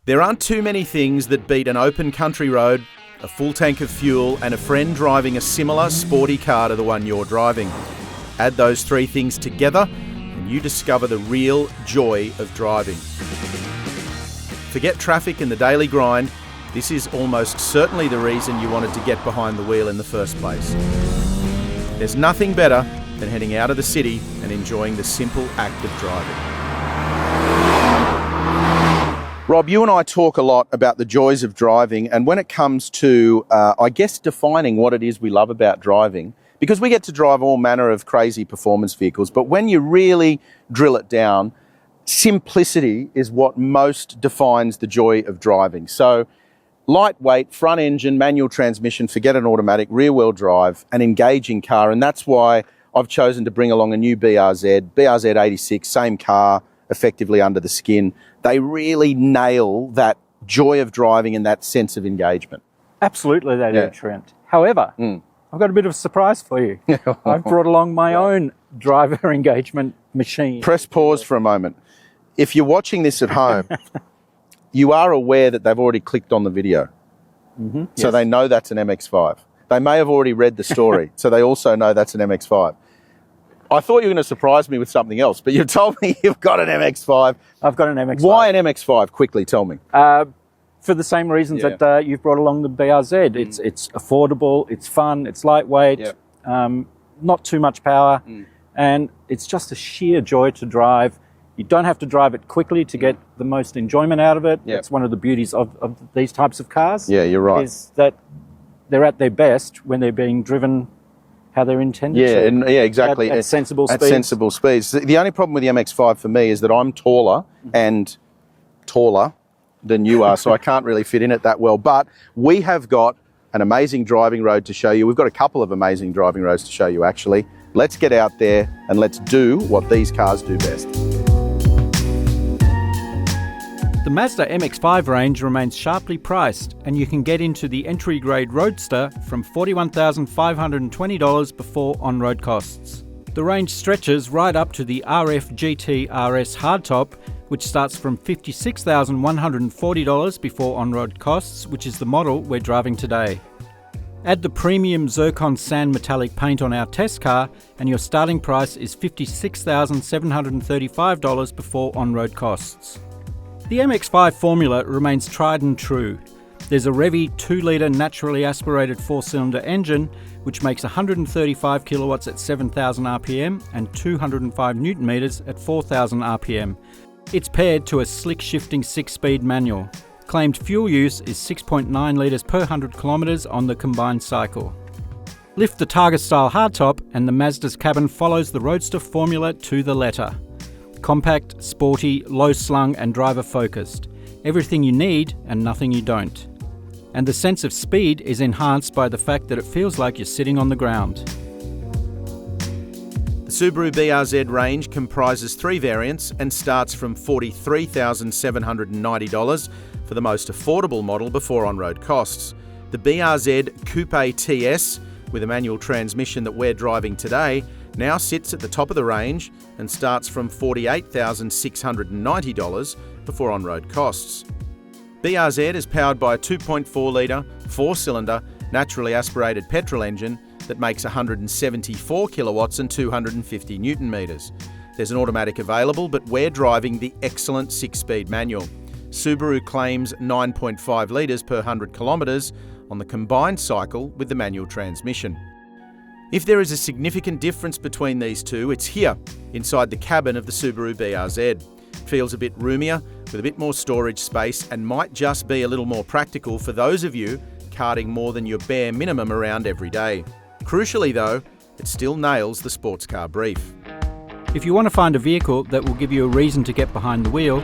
There aren't too many things that beat an open country road, a full tank of fuel, and a friend driving a similar sporty car to the one you're driving. Add those three things together and you discover the real joy of driving. Forget traffic and the daily grind. This is almost certainly the reason you wanted to get behind the wheel in the first place. There's nothing better than heading out of the city and enjoying the simple act of driving. Rob, you and I talk a lot about the joys of driving, and when it comes to, defining what it is we love about driving, because we get to drive all manner of crazy performance vehicles, but when you really drill it down, simplicity is what most defines the joy of driving. So, lightweight, front engine, manual transmission, forget an automatic, rear-wheel drive, an engaging car, and that's why I've chosen to bring along a new BRZ 86, same car, effectively under the skin. They really nail that joy of driving and that sense of engagement. Absolutely they do, Trent. However, I've got a bit of a surprise for you. I've brought along my own driver engagement machine. Press pause for a moment. If you're watching this at home, you are aware that they've already clicked on the video. So they know that's an MX-5. They may have already read the story, so they also know that's an MX-5. I thought you were going to surprise me with something else, but you told me you've got an MX-5. I've got an MX-5. Why an MX-5? Quickly, tell me. For the same reasons that you've brought along the BRZ. It's affordable, it's fun, it's lightweight, not too much power, and it's just a sheer joy to drive. You don't have to drive it quickly to get the most enjoyment out of it. It's one of the beauties of these types of cars. Yeah, you're right. Is that they're at their best when they're being driven how they're intended to. Yeah, exactly. At sensible speeds. At sensible speeds. The only problem with the MX-5 for me is that I'm taller and taller than you are, so I can't really fit in it that well. But we have got an amazing driving road to show you. We've got a couple of amazing driving roads to show you, actually. Let's get out there and let's do what these cars do best. The Mazda MX-5 range remains sharply priced, and you can get into the entry-grade Roadster from $41,520 before on-road costs. The range stretches right up to the RF GT RS hardtop, which starts from $56,140 before on-road costs, which is the model we're driving today. Add the premium zircon sand metallic paint on our test car, and your starting price is $56,735 before on-road costs. The MX-5 formula remains tried and true. There's a Revvy 2-litre naturally aspirated 4-cylinder engine, which makes 135 kilowatts at 7,000 RPM and 205 Newton meters at 4,000 RPM. It's paired to a slick shifting 6-speed manual. Claimed fuel use is 6.9 litres per 100 kilometres on the combined cycle. Lift the Targa style hardtop and the Mazda's cabin follows the Roadster formula to the letter. Compact, sporty, low-slung and driver-focused. Everything you need and nothing you don't. And the sense of speed is enhanced by the fact that it feels like you're sitting on the ground. The Subaru BRZ range comprises 3 variants and starts from $43,790 for the most affordable model before on-road costs. The BRZ Coupe TS, with a manual transmission that we're driving today, now sits at the top of the range and starts from $48,690 before on-road costs. BRZ is powered by a 2.4-litre, 4-cylinder, naturally aspirated petrol engine that makes 174 kilowatts and 250 Newton meters. There's an automatic available, but we're driving the excellent 6-speed manual. Subaru claims 9.5 litres per 100 kilometres on the combined cycle with the manual transmission. If there is a significant difference between these two, it's here, inside the cabin of the Subaru BRZ. It feels a bit roomier, with a bit more storage space, and might just be a little more practical for those of you carting more than your bare minimum around every day. Crucially though, it still nails the sports car brief. If you want to find a vehicle that will give you a reason to get behind the wheel,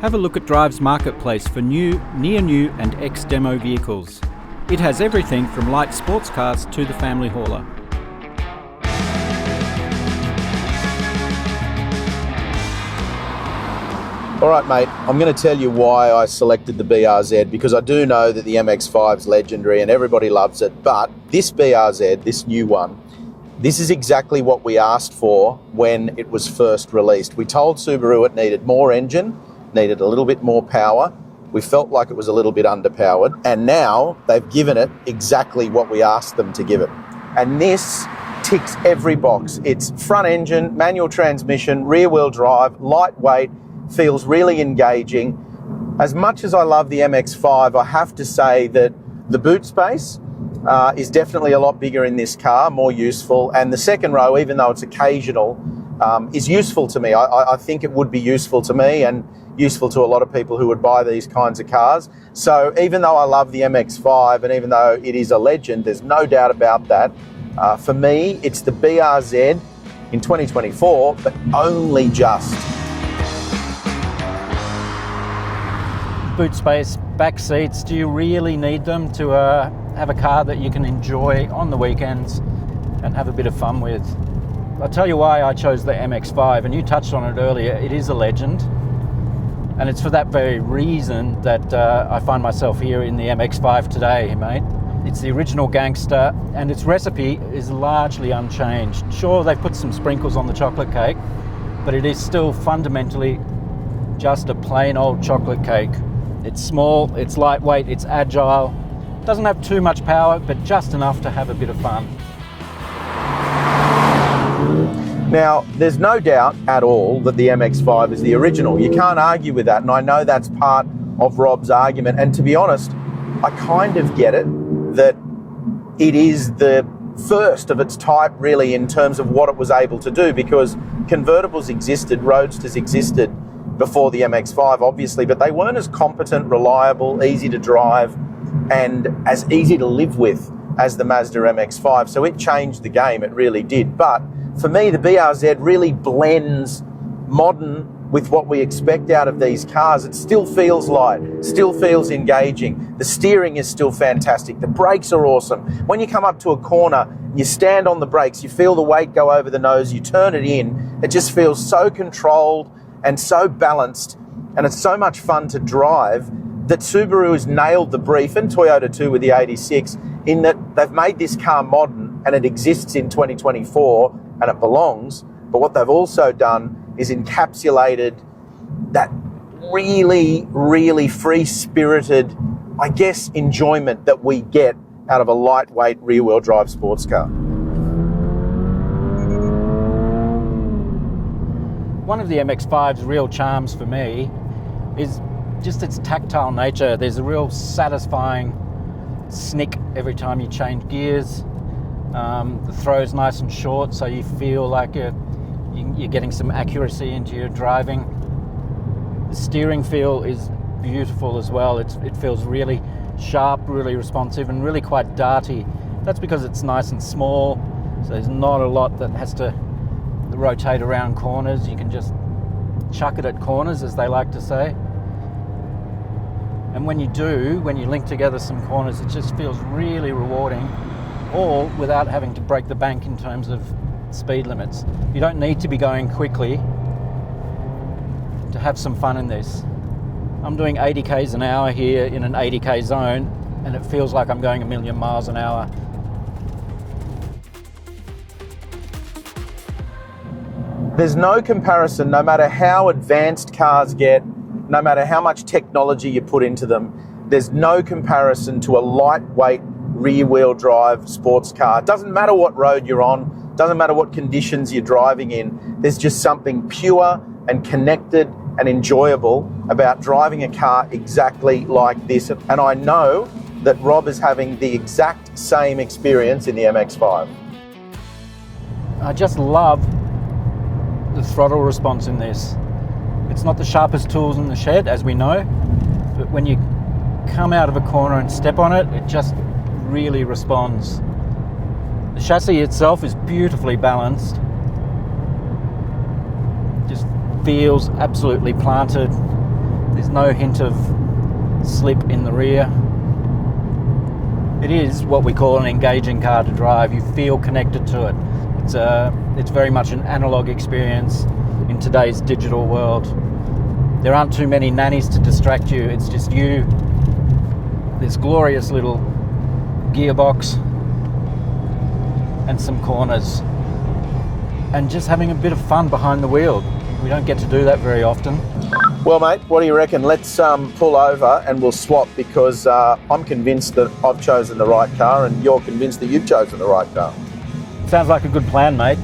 have a look at Drive's marketplace for new, near-new and ex-demo vehicles. It has everything from light sports cars to the family hauler. All right, mate, I'm going to tell you why I selected the BRZ, because I do know that the MX-5 is legendary and everybody loves it, but this BRZ, this new one, this is exactly what we asked for when it was first released. We told Subaru it needed more engine, needed a little bit more power, We felt like it was a little bit underpowered, and now they've given it exactly what we asked them to give it. And this ticks every box. It's front engine, manual transmission, rear wheel drive, lightweight, feels really engaging. As much as I love the MX-5, I have to say that the boot space is definitely a lot bigger in this car, more useful. And the second row, even though it's occasional, is useful to me. I think it would be useful to me and useful to a lot of people who would buy these kinds of cars. So even though I love the MX-5 and even though it is a legend, there's no doubt about that. For me, it's the BRZ in 2024, but only just. Boot space, back seats, do you really need them to have a car that you can enjoy on the weekends and have a bit of fun with? I'll tell you why I chose the MX-5, and you touched on it earlier. It is a legend, and it's for that very reason that I find myself here in the MX-5 today, mate. It's the original gangster, and its recipe is largely unchanged. Sure, they've put some sprinkles on the chocolate cake, but it is still fundamentally just a plain old chocolate cake. It's small, it's lightweight, it's agile, doesn't have too much power, but just enough to have a bit of fun. Now, there's no doubt at all that the MX-5 is the original. You can't argue with that, and I know that's part of Rob's argument. And to be honest, I kind of get it, that it is the first of its type, really, in terms of what it was able to do, because convertibles existed, Roadsters existed before the MX-5, obviously, but they weren't as competent, reliable, easy to drive, and as easy to live with as the Mazda MX-5. So it changed the game, it really did. But for me, the BRZ really blends modern with what we expect out of these cars. It still feels light, still feels engaging. The steering is still fantastic. The brakes are awesome. When you come up to a corner, you stand on the brakes, you feel the weight go over the nose, you turn it in, it just feels so controlled and so balanced, and it's so much fun to drive that Subaru has nailed the brief, and Toyota too with the 86, in that they've made this car modern and it exists in 2024 and it belongs. But what they've also done is encapsulated that really, really free-spirited, I guess, enjoyment that we get out of a lightweight rear-wheel drive sports car. One of the MX-5's real charms for me is just its tactile nature. There's a real satisfying snick every time you change gears. The throw's nice and short, so you feel like you're getting some accuracy into your driving. The steering feel is beautiful as well. It feels really sharp, really responsive, and really quite darty. That's because it's nice and small, so there's not a lot that has to rotate around corners. You can just chuck it at corners, as they like to say. And when you link together some corners, it just feels really rewarding, all without having to break the bank in terms of speed limits. You don't need to be going quickly to have some fun in this. I'm doing 80 k's an hour here in an 80k zone, and it feels like I'm going 1,000,000 miles an hour. There's no comparison, no matter how advanced cars get, no matter how much technology you put into them, there's no comparison to a lightweight rear-wheel drive sports car. It doesn't matter what road you're on, doesn't matter what conditions you're driving in, there's just something pure and connected and enjoyable about driving a car exactly like this. And I know that Rob is having the exact same experience in the MX-5. I just love the throttle response in this. It's not the sharpest tools in the shed, as we know, but when you come out of a corner and step on it, it just really responds. The chassis itself is beautifully balanced. Just feels absolutely planted. There's no hint of slip in the rear. It is what we call an engaging car to drive. You feel connected to it. It's very much an analog experience in today's digital world. There aren't too many nannies to distract you. It's just you, this glorious little gearbox, and some corners, and just having a bit of fun behind the wheel. We don't get to do that very often. Well, mate, what do you reckon? Let's pull over and we'll swap, because I'm convinced that I've chosen the right car and you're convinced that you've chosen the right car. Sounds like a good plan, mate.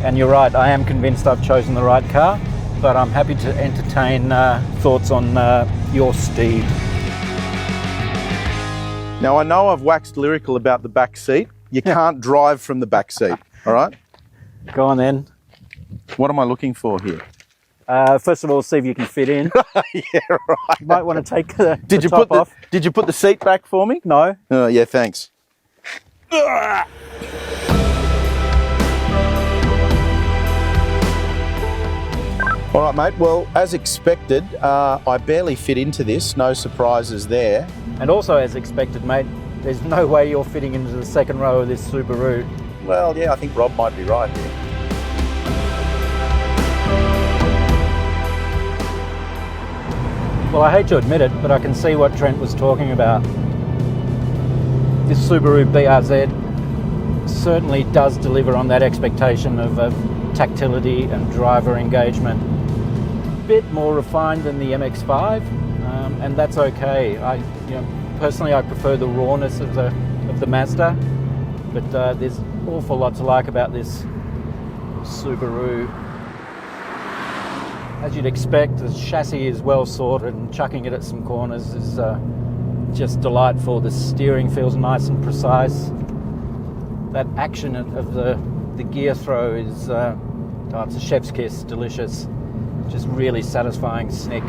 And you're right, I am convinced I've chosen the right car, but I'm happy to entertain thoughts on your steed. Now, I know I've waxed lyrical about the back seat. You can't drive from the back seat, all right? Go on then. What am I looking for here? First of all, see if you can fit in. Yeah, right. You might want to take the Did you top off. Did you put the seat back for me? No. Oh, yeah, thanks. All right, mate. Well, as expected, I barely fit into this. No surprises there. And also, as expected, mate, there's no way you're fitting into the second row of this Subaru. Well, yeah, I think Rob might be right here. Well, I hate to admit it, but I can see what Trent was talking about. This Subaru BRZ certainly does deliver on that expectation of tactility and driver engagement. A bit more refined than the MX-5, and that's okay. Personally, I prefer the rawness of the Mazda, but there's an awful lot to like about this Subaru. As you'd expect, the chassis is well sorted, and chucking it at some corners is just delightful. The steering feels nice and precise. That action of the gear throw is, it's a chef's kiss, delicious. Just really satisfying snick.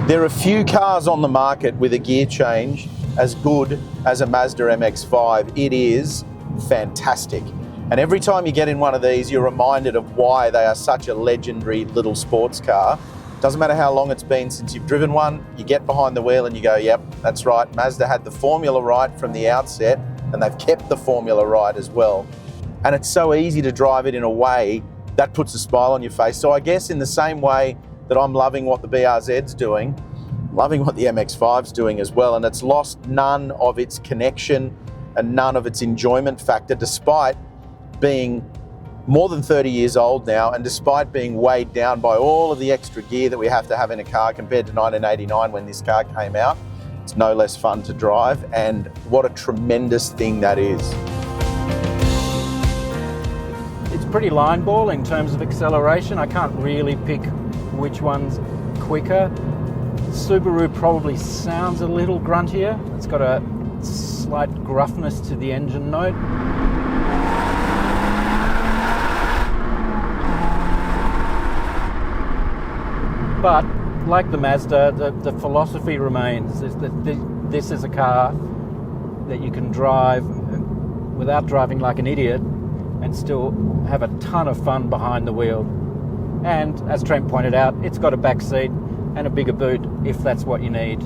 There are few cars on the market with a gear change as good as a Mazda MX-5. It is fantastic. And every time you get in one of these, you're reminded of why they are such a legendary little sports car. Doesn't matter how long it's been since you've driven one, you get behind the wheel and you go, yep, that's right. Mazda had the formula right from the outset, and they've kept the formula right as well. And it's so easy to drive it in a way that puts a smile on your face. So I guess in the same way that I'm loving what the BRZ's doing, loving what the MX-5's doing as well, and it's lost none of its connection and none of its enjoyment factor, despite being more than 30 years old now, and despite being weighed down by all of the extra gear that we have to have in a car compared to 1989 when this car came out. It's no less fun to drive, and what a tremendous thing that is. It's pretty line ball in terms of acceleration. I can't really pick which one's quicker. Subaru probably sounds a little gruntier. It's got a slight gruffness to the engine note. But like the Mazda, the philosophy remains is that this is a car that you can drive without driving like an idiot and still have a ton of fun behind the wheel. And as Trent pointed out, it's got a back seat and a bigger boot if that's what you need.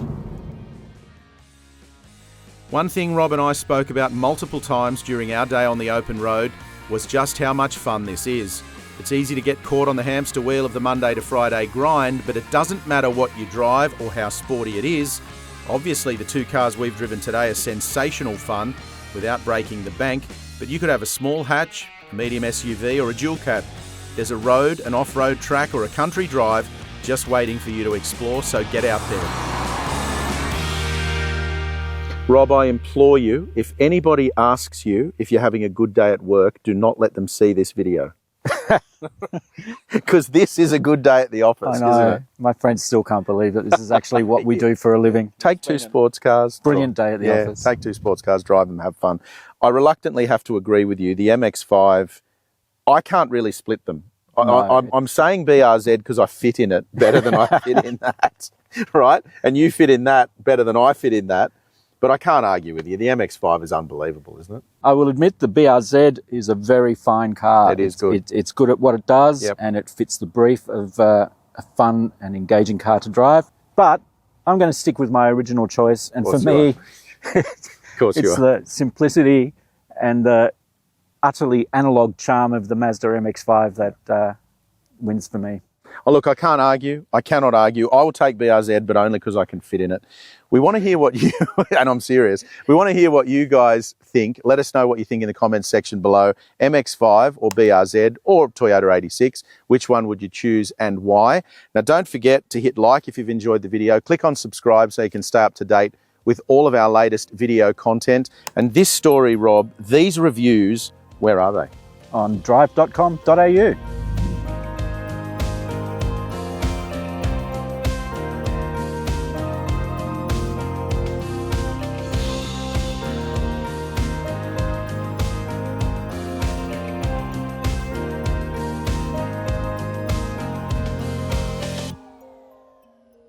One thing Rob and I spoke about multiple times during our day on the open road was just how much fun this is. It's easy to get caught on the hamster wheel of the Monday to Friday grind, but it doesn't matter what you drive or how sporty it is. Obviously, the two cars we've driven today are sensational fun without breaking the bank, but you could have a small hatch, a medium SUV or a dual cab. There's a road, an off-road track or a country drive just waiting for you to explore, so get out there. Rob, I implore you, if anybody asks you if you're having a good day at work, do not let them see this video. Because this is a good day at the office, I know. isn't it? My friends still can't believe that this is actually what we do for a living. Take two sports cars. Brilliant day at the office. Take two sports cars, drive them, have fun. I reluctantly have to agree with you. The MX-5, I can't really split them. No. I'm saying BRZ because I fit in it better than I fit in that, right? And you fit in that better than I fit in that. But I can't argue with you. The MX-5 is unbelievable, isn't it? I will admit the BRZ is a very fine car. It is good. It's good at what it does, Yep. and it fits the brief of a fun and engaging car to drive. But I'm going to stick with my original choice. And for me, Of course you it's are. the simplicity and the utterly analog charm of the Mazda MX-5 that wins for me. Oh, look, I can't argue. I cannot argue. I will take BRZ, but only because I can fit in it. We want to hear what you, and I'm serious, we want to hear what you guys think. Let us know what you think in the comments section below. MX-5 or BRZ or Toyota 86. Which one would you choose and why? Now, don't forget to hit like if you've enjoyed the video. Click on subscribe so you can stay up to date with all of our latest video content. And this story, Rob, these reviews, where are they? On Drive.com.au.